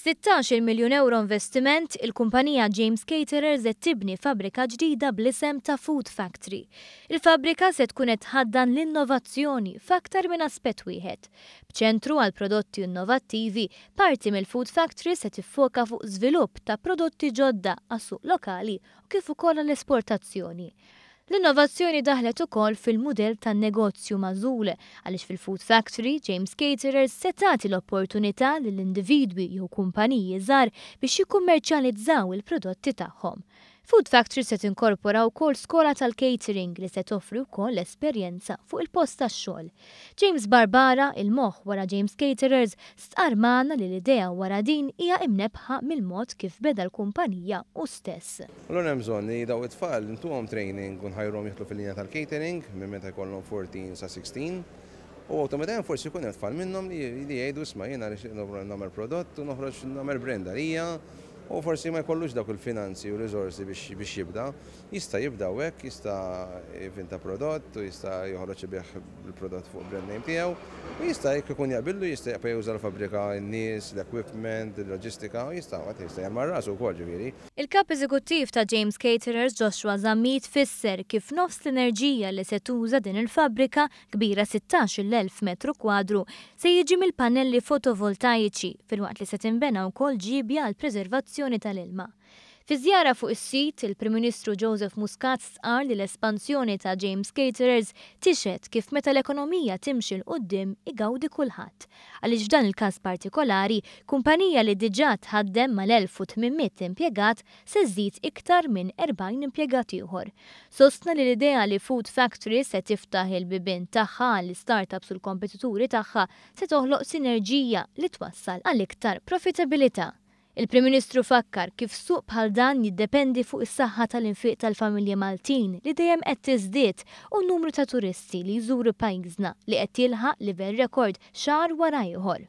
b'16 miljun euro investiment, il-kumpanija James Caterers qed tibni fabbrika ġdida bl-isem ta' Food Factory. Il-fabbrika se tkun qed tħaddan l-innovazzjoni f'aktar minn aspett wieħed. B'ċentru għal prodotti innovattivi, parti mill-Food Factory se tiffoka fuq żvilupp ta' prodotti ġodda għas-suq lokali u kif ukoll għall-esportazzjoni. L-innovazzjoni daħlet ukoll fil-mudell tan-negozju magħżul għaliex fil-Food Factory James Caterers se tagħti l-opportunità lill-individwi jew kumpaniji żgħar biex jikkummerċjalizzaw il-prodotti tagħhom. Food Factory se tinkorpora wkoll skola tal-catering li se toffri wkoll esperjenza fuq il-post tax-xogħol. James Barbara, il-moħħ wara James Caterers, stqar magħna li l-idea wara din hija imnebħa mill-mod kif beda l-kumpanija hu stess. Allura hemm bżonn li daw it-tfal intuhom training u nħajruhom jidħlu fil-linja tal-catering minn meta jkollhom 14 sa 16. U automatikament forsi jkun hemm tfal minnhom li jgħidu isma' jiena nagħmel prodott u noħroġ nagħmel brand għalija. U forsi ma jkollux dawk il-finanzi u riżorsi biex jibda, jista' jibda hekk, jista' jivvinta prodott u jista' joħroġ ibih il-prodott fuq brand name tiegħu u jista' jekk ikun jaqbillu jista' jaqbel juża l-fabbrika, n-nies, l-equipment, il-loġistika u jista' jagħmel rasu wkoll ġifieri. Il-kap eżekuttiv ta' James Caterers Joshua Zammit fisser kif nofs l-enerġija li se tuża din il-fabbrika kbira 16,000 metru kwadru se jiġi mill-pannelli fotovoltaiċi filwaqt li se tinbena wkoll ġibja għall preservazzjoni tal-ilma. Fi żjara fuq is-sit, il-Prim Ministru Joseph Muscat stqar li l-espansjoni ta' James Caterers tixhed kif meta l-ekonomija timxi l quddiem igawdi kulħadd. Għaliex f'dan il-każ partikolari, kumpanija li diġà tħaddem mal-1800 impjegat se żżid iktar minn 40 impjegat ieħor. Sostna li l-idea li Food Factory se tiftaħ il-bibien tagħha għall-startups u l-kompetituri tagħha se toħloq sinerġija li twassal għal iktar profitabilità. Il-Prim Ministru fakkar kif suq bħal dan jiddependi fuq is-saħħa tal-infiq tal-familji Maltin li dejjem qed tiżdied u n-numru ta' turisti li jżuru pajjiżna li qed jilħaq livell rekord xahar wara ieħor.